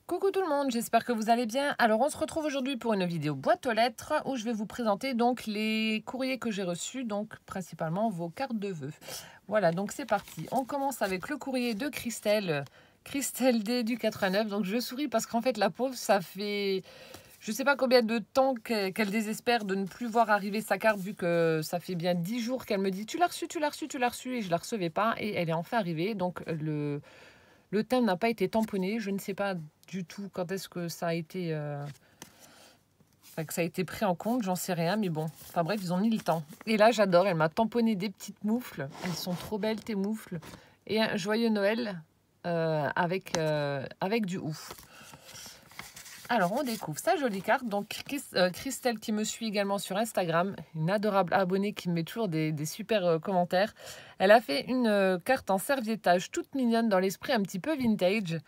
Coucou tout le monde, j'espère que vous allez bien. Alors on se retrouve aujourd'hui pour une vidéo boîte aux lettres où je vais vous présenter donc les courriers que j'ai reçus, donc principalement vos cartes de vœux. Voilà, donc c'est parti. On commence avec le courrier de Christelle, Christelle D du 89. Donc je souris parce qu'en fait la pauvre, ça fait je sais pas combien de temps qu'elle désespère de ne plus voir arriver sa carte vu que ça fait bien 10 jours qu'elle me dit tu l'as reçu, tu l'as reçu, tu l'as reçu et je la recevais pas et elle est enfin arrivée. Donc le thème n'a pas été tamponné. Je ne sais pas du tout quand est-ce que ça a été, que ça a été pris en compte. J'en sais rien, mais bon. Enfin bref, ils ont mis le temps. Et là, j'adore. Elle m'a tamponné des petites moufles. Elles sont trop belles, tes moufles. Et un joyeux Noël avec du ouf. Alors, on découvre sa jolie carte. Donc, Christelle qui me suit également sur Instagram, une adorable abonnée qui me met toujours des super commentaires. Elle a fait une carte en serviettage toute mignonne dans l'esprit un petit peu vintage.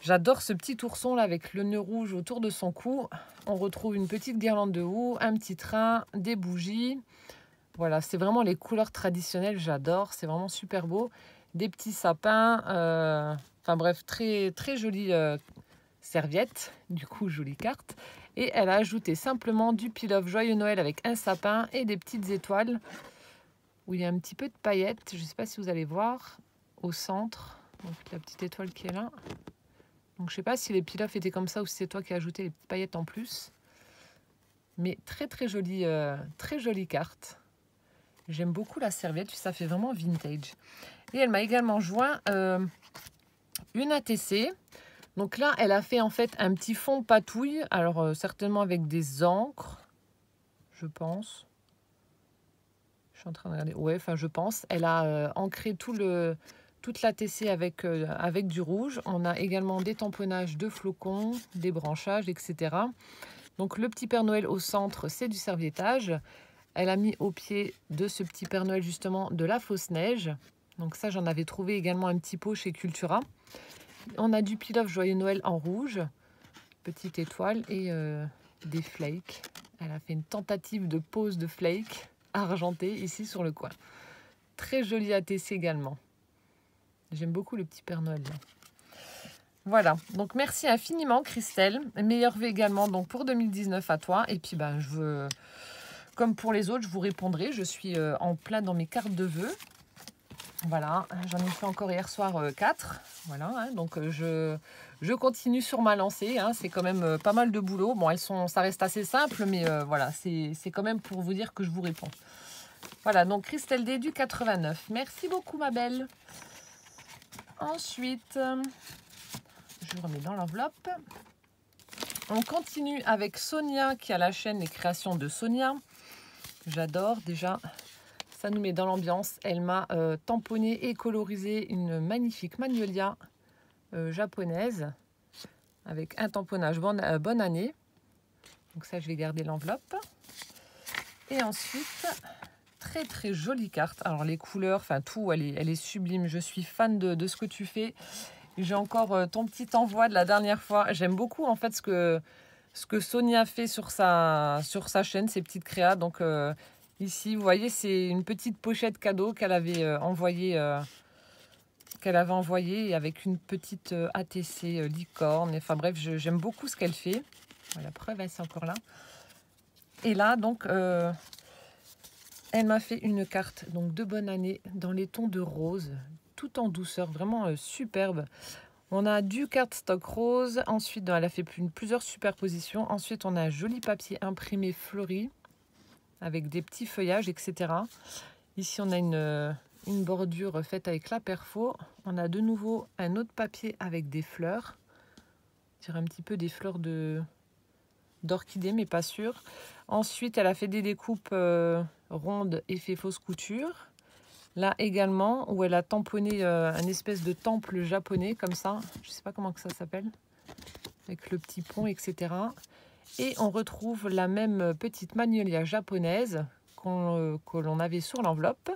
J'adore ce petit ourson là avec le nœud rouge autour de son cou. On retrouve une petite guirlande de houx, un petit train, des bougies. Voilà, c'est vraiment les couleurs traditionnelles, j'adore. C'est vraiment super beau. Des petits sapins. Enfin bref, très, très jolie serviette. Du coup, jolie carte. Et elle a ajouté simplement du peel-off Joyeux Noël avec un sapin et des petites étoiles où il y a un petit peu de paillettes. Je ne sais pas si vous allez voir au centre. Donc la petite étoile qui est là. Donc je sais pas si les peel-off étaient comme ça ou si c'est toi qui as ajouté les petites paillettes en plus. Mais très très jolie carte. J'aime beaucoup la serviette, ça fait vraiment vintage. Et elle m'a également joint une ATC. Donc là, elle a fait en fait un petit fond patouille. Alors certainement avec des encres, je pense. Je suis en train de regarder. Ouais, enfin je pense. Elle a ancré toute l'ATC avec du rouge. On a également des tamponnages de flocons, des branchages, etc. Donc le petit Père Noël au centre, c'est du serviettage. Elle a mis au pied de ce petit Père Noël justement de la fausse neige. Donc ça, j'en avais trouvé également un petit pot chez Cultura. On a du peel-off Joyeux Noël en rouge, petite étoile et des flakes. Elle a fait une tentative de pose de flakes argenté ici sur le coin. Très joli ATC également. J'aime beaucoup le petit Père Noël là. Voilà, donc merci infiniment Christelle. Meilleurs vœux également donc pour 2019 à toi. Et puis ben, comme pour les autres, je vous répondrai. Je suis en plein dans mes cartes de vœux. Voilà, j'en ai fait encore hier soir 4. Voilà, hein, donc je continue sur ma lancée. Hein, c'est quand même pas mal de boulot. Bon, ça reste assez simple, mais voilà, c'est quand même pour vous dire que je vous réponds. Voilà, donc Christelle D du 89. Merci beaucoup ma belle. Ensuite, je remets dans l'enveloppe. On continue avec Sonia qui a la chaîne Les Créations de Sonia. J'adore déjà, ça nous met dans l'ambiance. Elle m'a tamponné et colorisé une magnifique magnolia japonaise avec un tamponnage bonne année. Donc ça, je vais garder l'enveloppe. Et ensuite, très jolie carte. Alors les couleurs, enfin tout, elle est sublime. Je suis fan de ce que tu fais. J'ai encore ton petit envoi de la dernière fois. J'aime beaucoup en fait ce que Sonia fait sur sa chaîne, ses petites créas. Donc ici, vous voyez, c'est une petite pochette cadeau qu'elle avait envoyée avec une petite ATC licorne. Enfin bref, j'aime beaucoup ce qu'elle fait. La preuve, elle c'est encore là. Et là, donc, elle m'a fait une carte donc de bonne année dans les tons de rose, tout en douceur, vraiment superbe. On a du cardstock rose. Ensuite, elle a fait plusieurs superpositions. Ensuite, on a un joli papier imprimé fleuri avec des petits feuillages, etc. Ici, on a une bordure faite avec la perfo. On a de nouveau un autre papier avec des fleurs. Je dirais un petit peu des fleurs d'orchidée, mais pas sûr. Ensuite, elle a fait des découpes rondes et fait fausse couture. Là également, où elle a tamponné un espèce de temple japonais, comme ça. Je ne sais pas comment que ça s'appelle. Avec le petit pont, etc. Et on retrouve la même petite magnolia japonaise que l'on avait sur l'enveloppe.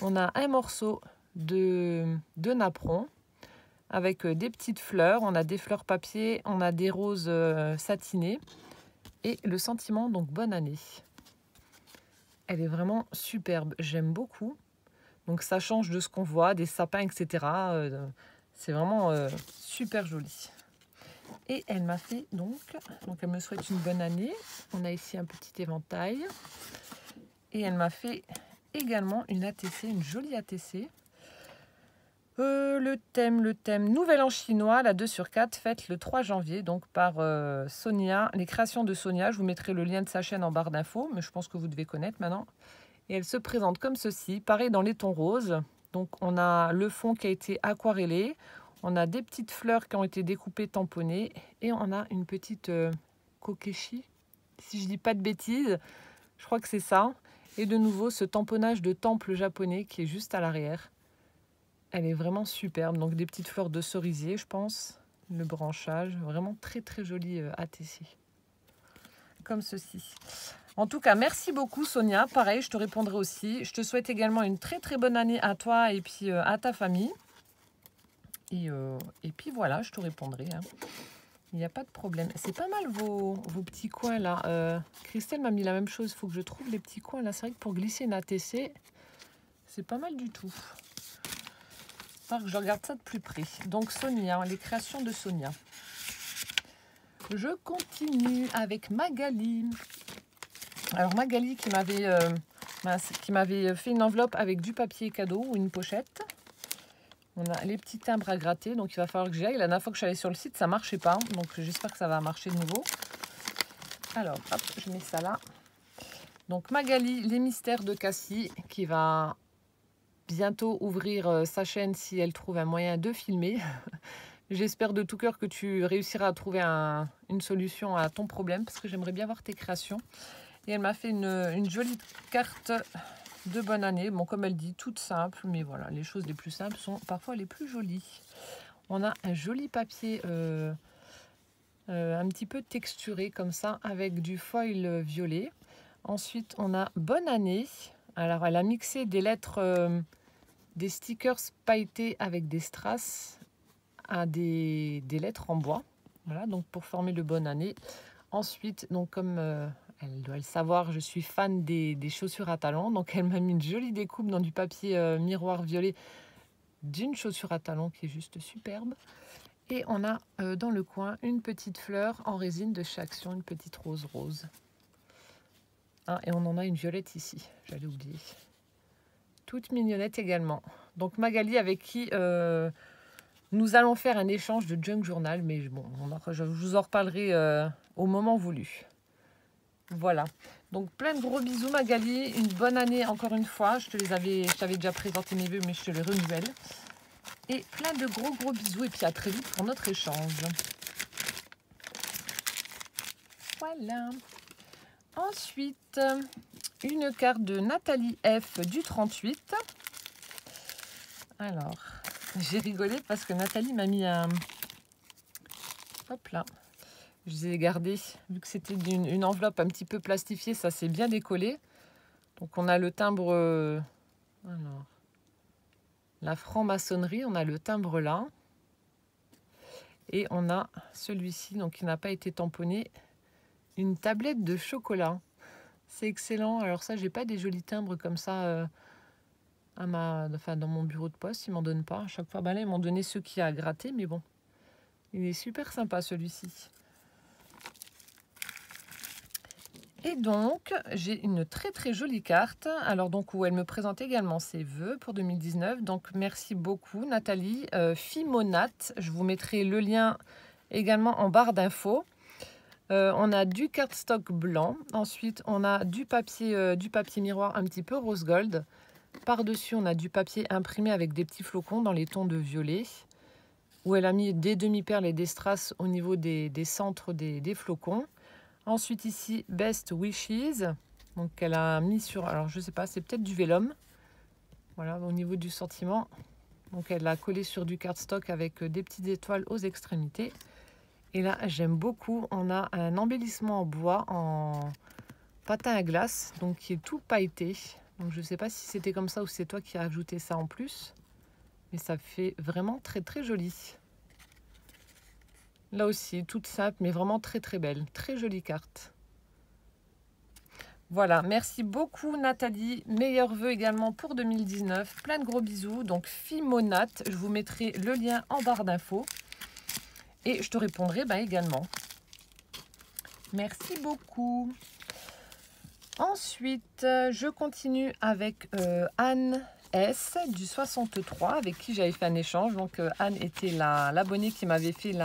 On a un morceau de napperon avec des petites fleurs. On a des fleurs papier, on a des roses satinées. Et le sentiment, donc bonne année. Elle est vraiment superbe, j'aime beaucoup. Donc ça change de ce qu'on voit, des sapins, etc. C'est vraiment super joli. Et elle m'a fait donc elle me souhaite une bonne année. On a ici un petit éventail. Et elle m'a fait également une ATC, une jolie ATC. Le thème Nouvel An chinois, la 2/4, faite le 3 janvier, donc par Sonia, les créations de Sonia. Je vous mettrai le lien de sa chaîne en barre d'infos, mais je pense que vous devez connaître maintenant. Et elle se présente comme ceci, pareil dans les tons roses. Donc on a le fond qui a été aquarellé, on a des petites fleurs qui ont été découpées, tamponnées, et on a une petite kokeshi, si je dis pas de bêtises, je crois que c'est ça. Et de nouveau ce tamponnage de temple japonais qui est juste à l'arrière. Elle est vraiment superbe, donc des petites fleurs de cerisier, je pense. Le branchage, vraiment très très joli ATC. Comme ceci. En tout cas, merci beaucoup Sonia. Pareil, je te répondrai aussi. Je te souhaite également une très très bonne année à toi et puis à ta famille. Et puis voilà, je te répondrai. Hein. Il n'y a pas de problème. C'est pas mal vos petits coins là. Christelle m'a mis la même chose. Il faut que je trouve les petits coins là. C'est vrai que pour glisser une ATC, c'est pas mal du tout. Que je regarde ça de plus près. Donc Sonia, les créations de Sonia. Je continue avec Magali. Alors Magali qui m'avait fait une enveloppe avec du papier cadeau ou une pochette. On a les petits timbres à gratter, donc il va falloir que j'y aille. La dernière fois que je suis allée sur le site, ça marchait pas, donc j'espère que ça va marcher de nouveau. Alors hop, je mets ça là. Donc Magali, les mystères de Cassie, qui va bientôt ouvrir sa chaîne si elle trouve un moyen de filmer. J'espère de tout cœur que tu réussiras à trouver une solution à ton problème parce que j'aimerais bien voir tes créations. Et elle m'a fait une jolie carte de bonne année. Bon, comme elle dit, toute simple, mais voilà, les choses les plus simples sont parfois les plus jolies. On a un joli papier un petit peu texturé comme ça avec du foil violet. Ensuite, on a bonne année. Alors, elle a mixé des lettres, des stickers pailletés avec des strass à des lettres en bois. Voilà, donc pour former le bonne année. Ensuite, donc comme elle doit le savoir, je suis fan des chaussures à talons. Donc, elle m'a mis une jolie découpe dans du papier miroir violet d'une chaussure à talons qui est juste superbe. Et on a dans le coin une petite fleur en résine de chez Action, une petite rose rose. Ah, et on en a une violette ici, j'allais oublier. Toute mignonnette également. Donc Magali avec qui nous allons faire un échange de junk journal, mais bon, je vous en reparlerai au moment voulu. Voilà. Donc plein de gros bisous Magali, une bonne année encore une fois. Je t'avais déjà présenté mes vœux, mais je te les renouvelle. Et plein de gros bisous et puis à très vite pour notre échange. Voilà. Ensuite, une carte de Nathalie F du 38. Alors, j'ai rigolé parce que Nathalie m'a mis un... Hop là. Je les ai gardés. Vu que c'était une enveloppe un petit peu plastifiée, ça s'est bien décollé. Donc on a le timbre... alors, la franc-maçonnerie, on a le timbre là. Et on a celui-ci, donc qui n'a pas été tamponné. Une tablette de chocolat. C'est excellent. Alors ça, j'ai pas des jolis timbres comme ça dans mon bureau de poste. Ils m'en donnent pas. À chaque fois, là, ils m'ont donné ceux qui a à gratter. Mais bon, il est super sympa celui-ci. Et donc, j'ai une très jolie carte. Alors donc, où elle me présente également ses vœux pour 2019. Donc, merci beaucoup Nathalie. Fimonate. Je vous mettrai le lien également en barre d'infos. On a du cardstock blanc. Ensuite, on a du papier miroir un petit peu rose gold. Par-dessus, on a du papier imprimé avec des petits flocons dans les tons de violet. Où elle a mis des demi-perles et des strass au niveau des centres des flocons. Ensuite, ici, Best Wishes. Donc, elle a mis sur... Alors, je sais pas, c'est peut-être du vélum. Voilà, au niveau du sentiment. Donc, elle l'a collé sur du cardstock avec des petites étoiles aux extrémités. Et là, j'aime beaucoup. On a un embellissement en bois, en patin à glace, donc qui est tout pailleté. Donc, je ne sais pas si c'était comme ça ou si c'est toi qui as ajouté ça en plus. Mais ça fait vraiment très joli. Là aussi, toute simple, mais vraiment très belle. Très jolie carte. Voilà, merci beaucoup Nathalie. Meilleurs vœux également pour 2019. Plein de gros bisous. Donc, Fimonate, je vous mettrai le lien en barre d'infos. Et je te répondrai également. Merci beaucoup. Ensuite, je continue avec Anne S du 63 avec qui j'avais fait un échange. Donc Anne était l'abonnée qui m'avait fait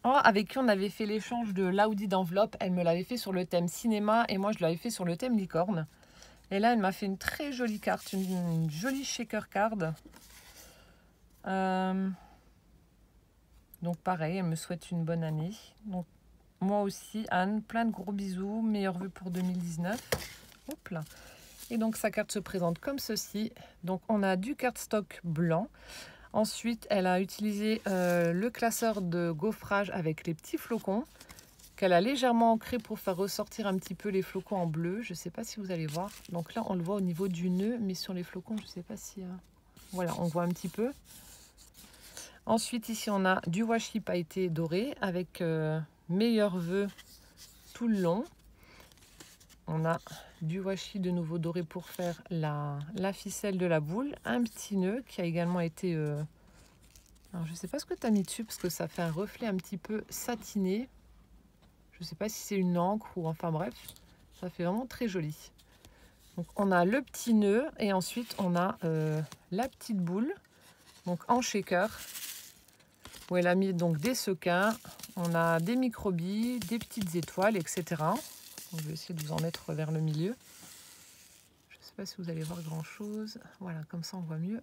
avec qui on avait fait l'échange de l'Audi d'enveloppe. Elle me l'avait fait sur le thème cinéma et moi je l'avais fait sur le thème licorne. Et là elle m'a fait une très jolie carte, une jolie shaker card. Donc pareil, elle me souhaite une bonne année. Donc moi aussi, Anne, plein de gros bisous, meilleure vue pour 2019. Hop là. Et donc sa carte se présente comme ceci. Donc on a du cardstock blanc. Ensuite, elle a utilisé le classeur de gaufrage avec les petits flocons qu'elle a légèrement ancré pour faire ressortir un petit peu les flocons en bleu. Je ne sais pas si vous allez voir. Donc là, on le voit au niveau du nœud, mais sur les flocons, je ne sais pas si... Voilà, on voit un petit peu. Ensuite, ici, on a du washi pailleté doré avec meilleurs vœux tout le long. On a du washi de nouveau doré pour faire la ficelle de la boule. Un petit nœud qui a également été... Alors, je ne sais pas ce que tu as mis dessus parce que ça fait un reflet un petit peu satiné. Je ne sais pas si c'est une encre ou... Enfin bref, ça fait vraiment très joli. Donc, on a le petit nœud et ensuite, on a la petite boule. Donc, en shaker. Où elle a mis donc des sequins, on a des microbilles, des petites étoiles, etc. Donc, je vais essayer de vous en mettre vers le milieu. Je ne sais pas si vous allez voir grand chose. Voilà, comme ça on voit mieux.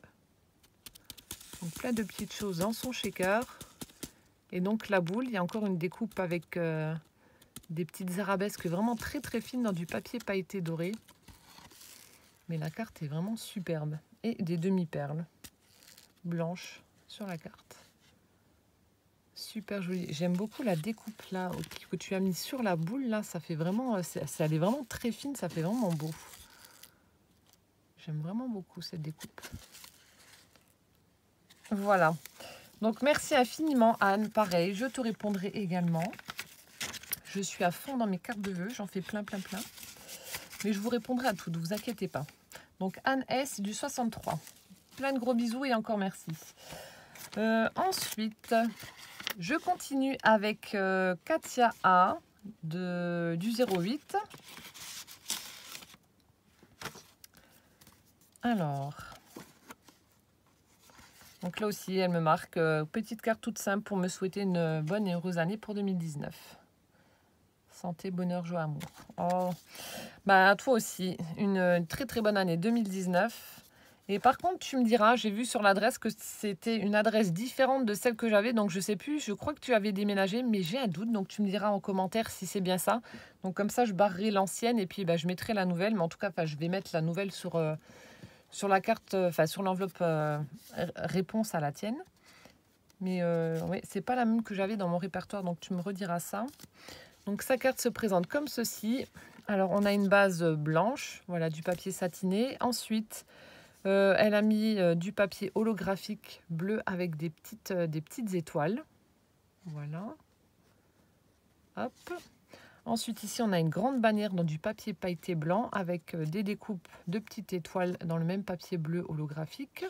Donc plein de petites choses dans son shaker. Et donc la boule, il y a encore une découpe avec des petites arabesques vraiment très très fines dans du papier pailleté doré. Mais la carte est vraiment superbe. Et des demi-perles blanches sur la carte. Super joli. J'aime beaucoup la découpe là que tu as mis sur la boule là. Ça fait vraiment, elle est vraiment très fine. Ça fait vraiment beau. J'aime vraiment beaucoup cette découpe. Voilà. Donc merci infiniment Anne. Pareil, je te répondrai également. Je suis à fond dans mes cartes de vœux. J'en fais plein. Mais je vous répondrai à toutes. Ne vous inquiétez pas. Donc Anne S du 63. Plein de gros bisous et encore merci. Ensuite... Je continue avec Katia A du 08. Alors, donc là aussi, elle me marque petite carte toute simple pour me souhaiter une bonne et heureuse année pour 2019. Santé, bonheur, joie, amour. Oh, bah toi aussi, une très très bonne année 2019. Et par contre, tu me diras, j'ai vu sur l'adresse que c'était une adresse différente de celle que j'avais. Donc, je sais plus, je crois que tu avais déménagé, mais j'ai un doute. Donc, tu me diras en commentaire si c'est bien ça. Donc, comme ça, je barrerai l'ancienne et puis je mettrai la nouvelle. Mais en tout cas, je vais mettre la nouvelle sur la carte, sur l'enveloppe réponse à la tienne. Mais oui, c'est pas la même que j'avais dans mon répertoire. Donc, tu me rediras ça. Donc, sa carte se présente comme ceci. Alors, on a une base blanche, voilà, du papier satiné. Ensuite... elle a mis du papier holographique bleu avec des petites étoiles. Voilà. Hop. Ensuite, ici, on a une grande bannière dans du papier pailleté blanc avec des découpes de petites étoiles dans le même papier bleu holographique.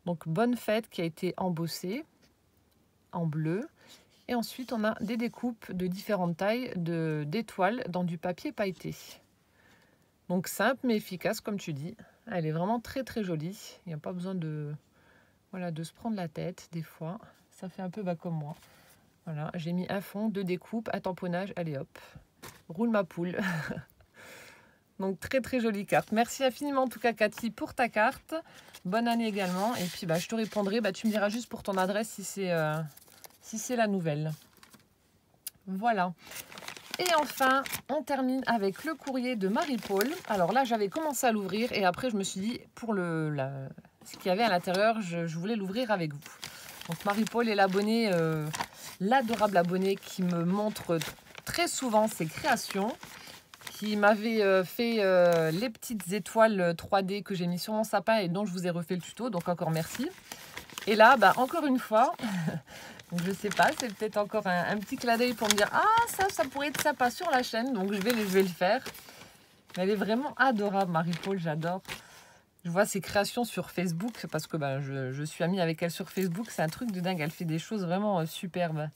Donc, bonne fête qui a été embossée en bleu. Et ensuite, on a des découpes de différentes tailles d'étoiles dans du papier pailleté. Donc, simple mais efficace, comme tu dis. Elle est vraiment très très jolie. Il n'y a pas besoin de se prendre la tête des fois. Ça fait un peu comme moi. Voilà, j'ai mis un fond, 2 découpes, un tamponnage. Allez hop, roule ma poule. Donc très très jolie carte. Merci infiniment en tout cas Cathy pour ta carte. Bonne année également. Et puis je te répondrai. Tu me diras juste pour ton adresse si c'est la nouvelle. Voilà. Et enfin, on termine avec le courrier de Marie-Paul. Alors là, j'avais commencé à l'ouvrir et après, je me suis dit, pour ce qu'il y avait à l'intérieur, je voulais l'ouvrir avec vous. Donc Marie-Paul est l'abonnée, l'adorable abonnée qui me montre très souvent ses créations, qui m'avait fait les petites étoiles 3D que j'ai mis sur mon sapin et dont je vous ai refait le tuto. Donc encore merci. Et là, encore une fois... Donc, je sais pas, c'est peut-être encore un petit clin d'œil pour me dire « Ah, ça pourrait être sympa sur la chaîne. » Donc, je vais le faire. Elle est vraiment adorable, Marie-Paul, j'adore. Je vois ses créations sur Facebook parce que ben, je suis amie avec elle sur Facebook. C'est un truc de dingue. Elle fait des choses vraiment superbes.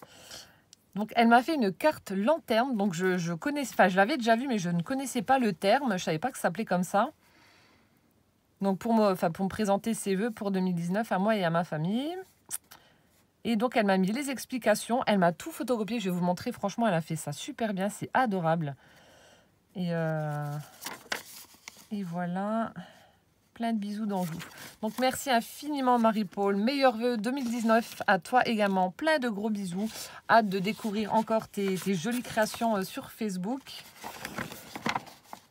Donc, elle m'a fait une carte lanterne. Donc, je connais, enfin, je l'avais déjà vue, mais je ne connaissais pas le terme. Je ne savais pas que ça s'appelait comme ça. Donc, pour me présenter ses vœux pour 2019 à moi et à ma famille. Et donc, elle m'a mis les explications. Elle m'a tout photocopié. Je vais vous montrer. Franchement, elle a fait ça super bien. C'est adorable. Et voilà. Plein de bisous d'Anjou. Donc, merci infiniment, Marie-Paul. Meilleurs vœux 2019 à toi également. Plein de gros bisous. Hâte de découvrir encore tes jolies créations sur Facebook.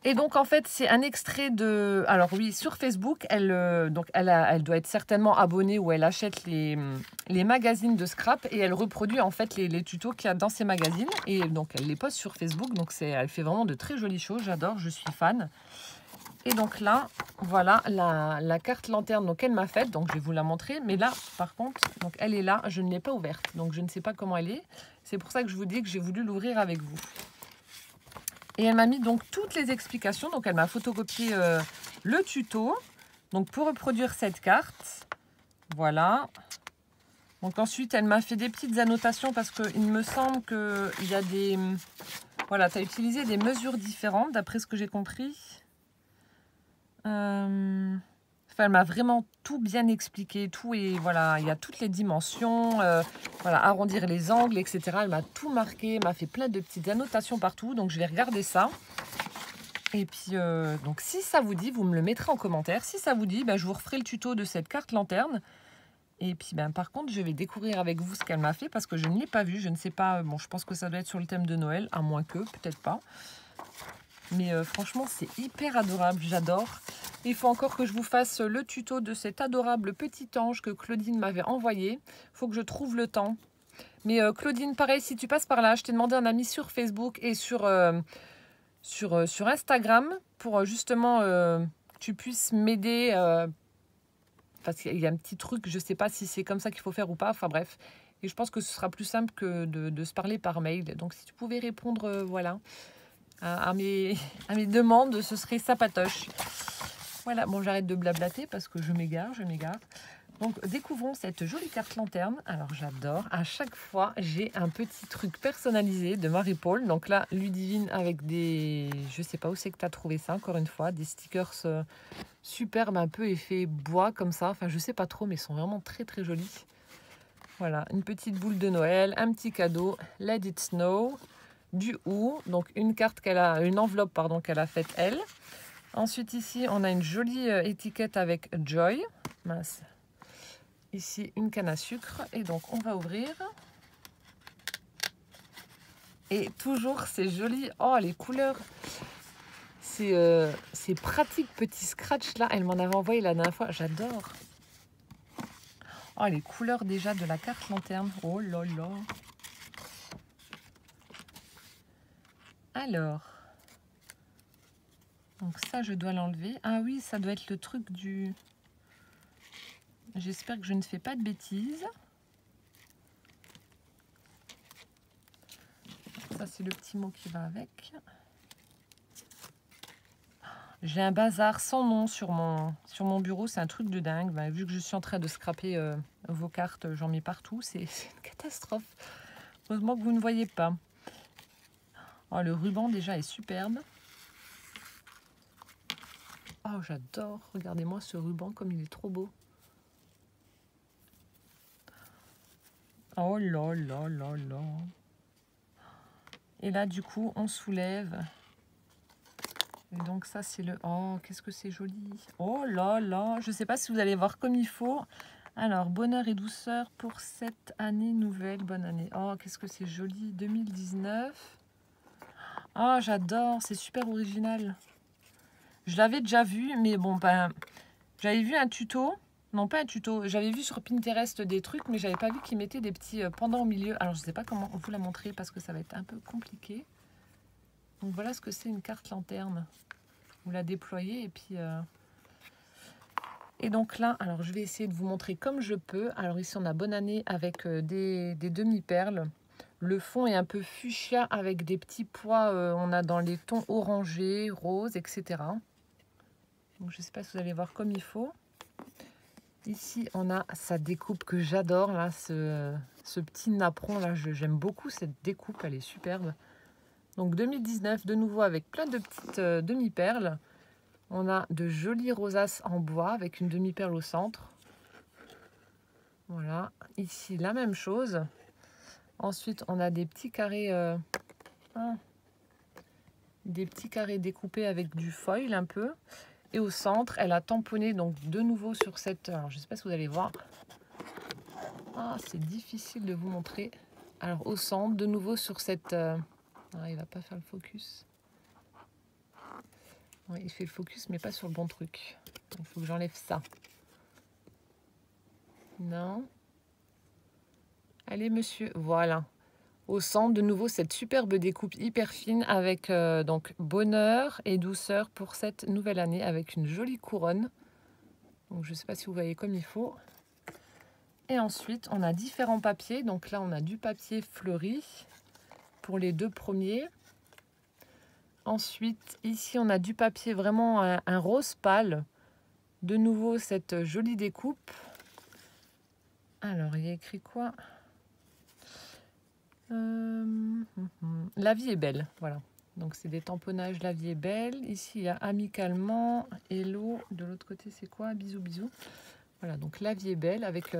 Et donc, en fait, c'est un extrait de... Alors oui, sur Facebook, elle doit être certainement abonnée ou elle achète les magazines de scrap et elle reproduit en fait les tutos qu'il y a dans ces magazines. Et donc, elle les poste sur Facebook. Donc, elle fait vraiment de très jolies choses. J'adore, je suis fan. Et donc là, voilà la carte lanterne donc elle m'a faite. Donc, je vais vous la montrer. Mais là, par contre, donc elle est là. Je ne l'ai pas ouverte. Donc, je ne sais pas comment elle est. C'est pour ça que je vous dis que j'ai voulu l'ouvrir avec vous. Et elle m'a mis donc toutes les explications. Donc, elle m'a photocopié le tuto. Donc, pour reproduire cette carte. Voilà. Donc, ensuite, elle m'a fait des petites annotations parce qu'il me semble qu'il y a des... Voilà, tu as utilisé des mesures différentes d'après ce que j'ai compris. Enfin, elle m'a vraiment tout bien expliqué. Tout et voilà, il y a toutes les dimensions. Voilà, arrondir les angles, etc. Elle m'a tout marqué, m'a fait plein de petites annotations partout. Donc, je vais regarder ça. Et puis, donc, si ça vous dit, vous me le mettrez en commentaire. Si ça vous dit, ben, je vous referai le tuto de cette carte lanterne. Et puis, ben, par contre, je vais découvrir avec vous ce qu'elle m'a fait parce que je ne l'ai pas vu. Je ne sais pas. Bon, je pense que ça doit être sur le thème de Noël, à moins que, peut-être pas. Mais franchement, c'est hyper adorable. J'adore. Il faut encore que je vous fasse le tuto de cet adorable petit ange que Claudine m'avait envoyé. Il faut que je trouve le temps. Mais Claudine, pareil, si tu passes par là, je t'ai demandé un ami sur Facebook et sur Instagram pour justement que tu puisses m'aider. Parce qu'il y a un petit truc, je ne sais pas si c'est comme ça qu'il faut faire ou pas. Enfin bref. Et je pense que ce sera plus simple que de se parler par mail. Donc si tu pouvais répondre, voilà, à mes demandes, ce serait sapatoche. Voilà, bon, j'arrête de blablater parce que je m'égare. Donc, découvrons cette jolie carte lanterne. Alors, j'adore. À chaque fois, j'ai un petit truc personnalisé de Marie-Paul. Donc là, Ludivine avec des... Je sais pas où c'est que tu as trouvé ça, encore une fois. Des stickers superbes, un peu effet bois, comme ça. Enfin, je sais pas trop, mais ils sont vraiment très, très jolis. Voilà, une petite boule de Noël, un petit cadeau. Let it snow. Du ou. Donc, une enveloppe, pardon, qu'elle a faite, elle. Ensuite, ici, on a une jolie étiquette avec Joy. Mince. Ici, une canne à sucre. Et donc, on va ouvrir. Et toujours, c'est joli. Oh, les couleurs. C'est pratique, petit scratch, là. Elle m'en avait envoyé la dernière fois. J'adore. Oh, les couleurs déjà de la carte lanterne. Oh là là. Alors... Donc ça, je dois l'enlever. Ah oui, ça doit être le truc du... J'espère que je ne fais pas de bêtises. Ça, c'est le petit mot qui va avec. J'ai un bazar sans nom sur mon bureau. C'est un truc de dingue. Ben, vu que je suis en train de scraper vos cartes, j'en mets partout. C'est une catastrophe. Heureusement que vous ne voyez pas. Oh, le ruban, déjà, est superbe. Oh, j'adore. Regardez-moi ce ruban comme il est trop beau. Oh là là là là. Et là, du coup, on soulève. Et donc ça, c'est le... Oh, qu'est-ce que c'est joli. Oh là là. Je ne sais pas si vous allez voir comme il faut. Alors, bonheur et douceur pour cette année nouvelle. Bonne année. Oh, qu'est-ce que c'est joli. 2019. Oh, j'adore. C'est super original. Je l'avais déjà vu, mais bon, ben, j'avais vu un tuto. Non, pas un tuto. J'avais vu sur Pinterest des trucs, mais j'avais pas vu qu'ils mettaient des petits pendants au milieu. Alors, je sais pas comment vous la montrer parce que ça va être un peu compliqué. Donc, voilà ce que c'est une carte lanterne. Vous la déployez et puis... Et donc là, alors je vais essayer de vous montrer comme je peux. Alors ici, on a bonne année avec des demi-perles. Le fond est un peu fuchsia avec des petits pois. On a dans les tons orangés, roses, etc. Donc, je ne sais pas si vous allez voir comme il faut. Ici, on a sa découpe que j'adore, là, ce petit napperon, là, j'aime beaucoup cette découpe, elle est superbe. Donc 2019, de nouveau avec plein de petites demi-perles. On a de jolies rosaces en bois avec une demi-perle au centre. Voilà, ici la même chose. Ensuite, on a des petits carrés, découpés avec du foil un peu. Et au centre, elle a tamponné donc de nouveau sur cette... Alors, je ne sais pas si vous allez voir. Ah, c'est difficile de vous montrer. Alors, au centre, de nouveau sur cette... Ah, il va pas faire le focus. Oui, il fait le focus, mais pas sur le bon truc. Il faut que j'enlève ça. Non. Allez, monsieur. Voilà. Au centre, de nouveau, cette superbe découpe hyper fine avec donc bonheur et douceur pour cette nouvelle année avec une jolie couronne. Donc, je ne sais pas si vous voyez comme il faut. Et ensuite, on a différents papiers. Donc là, on a du papier fleuri pour les deux premiers. Ensuite, ici, on a du papier vraiment un rose pâle. De nouveau, cette jolie découpe. Alors, il y a écrit quoi? La vie est belle, voilà. Donc, c'est des tamponnages La vie est belle. Ici, il y a amicalement, hello. De l'autre côté, c'est quoi? Bisous, bisous. Voilà, donc La vie est belle avec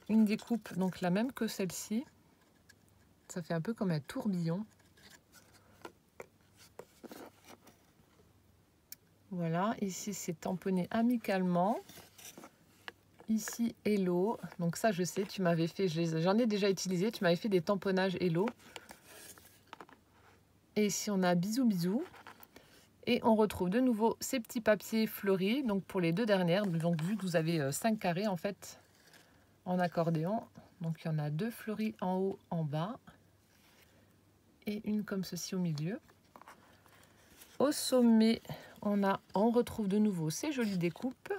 une découpe, donc la même que celle-ci. Ça fait un peu comme un tourbillon. Voilà, ici c'est tamponné amicalement. Ici Hello, donc ça je sais, tu m'avais fait, j'en ai déjà utilisé, tu m'avais fait des tamponnages Hello. Et ici on a bisous bisous. Et on retrouve de nouveau ces petits papiers fleuris, donc pour les deux dernières. Donc vu que vous avez 5 carrés en fait en accordéon, donc il y en a 2 fleuris en haut, en bas. Et une comme ceci au milieu. Au sommet, on retrouve de nouveau ces jolies découpes.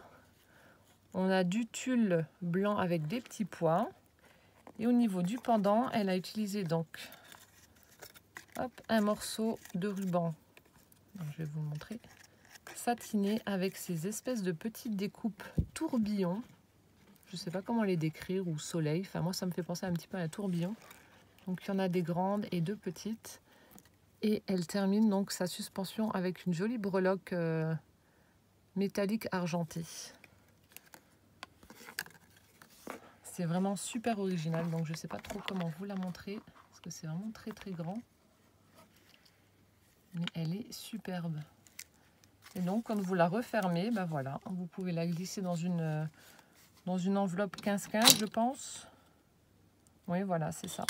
On a du tulle blanc avec des petits pois. Et au niveau du pendant, elle a utilisé donc un morceau de ruban. Alors, je vais vous montrer. Satiné avec ces espèces de petites découpes tourbillons. Je ne sais pas comment les décrire, ou soleil. Enfin, moi, ça me fait penser un petit peu à un tourbillon. Donc, il y en a des grandes et 2 petites. Et elle termine donc sa suspension avec une jolie breloque métallique argentée. C'est vraiment super original, donc je ne sais pas trop comment vous la montrer, parce que c'est vraiment très très grand. Mais elle est superbe. Et donc quand vous la refermez, ben voilà, vous pouvez la glisser dans une enveloppe 15-15 je pense. Oui voilà, c'est ça.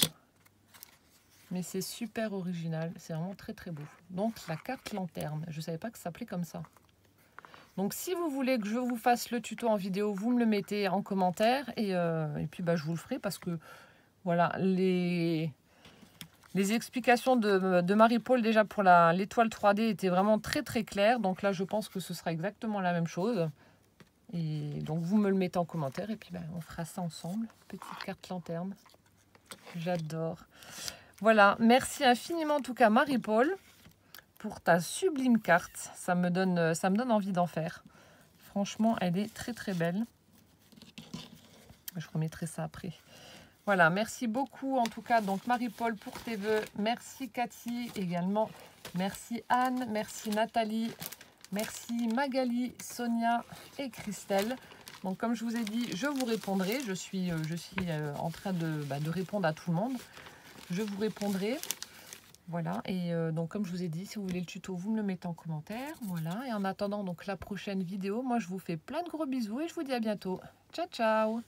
Mais c'est super original, c'est vraiment très très beau. Donc la carte lanterne, je ne savais pas que ça s'appelait comme ça. Donc si vous voulez que je vous fasse le tuto en vidéo, vous me le mettez en commentaire et puis bah, je vous le ferai parce que voilà, les explications de Marie-Paul déjà pour l'étoile 3D étaient vraiment très très claires. Donc là je pense que ce sera exactement la même chose. Et donc vous me le mettez en commentaire et puis bah, on fera ça ensemble. Petite carte lanterne, j'adore. Voilà, merci infiniment en tout cas Marie-Paul pour ta sublime carte. Ça me donne envie d'en faire. Franchement, elle est très très belle. Je remettrai ça après. Voilà, merci beaucoup en tout cas donc Marie-Paul pour tes vœux. Merci Cathy également. Merci Anne, merci Nathalie, merci Magali, Sonia et Christelle. Donc comme je vous ai dit, je vous répondrai. Je suis en train de répondre à tout le monde. Je vous répondrai. Voilà, et donc comme je vous ai dit, si vous voulez le tuto, vous me le mettez en commentaire. Voilà, et en attendant donc la prochaine vidéo, moi je vous fais plein de gros bisous et je vous dis à bientôt. Ciao, ciao!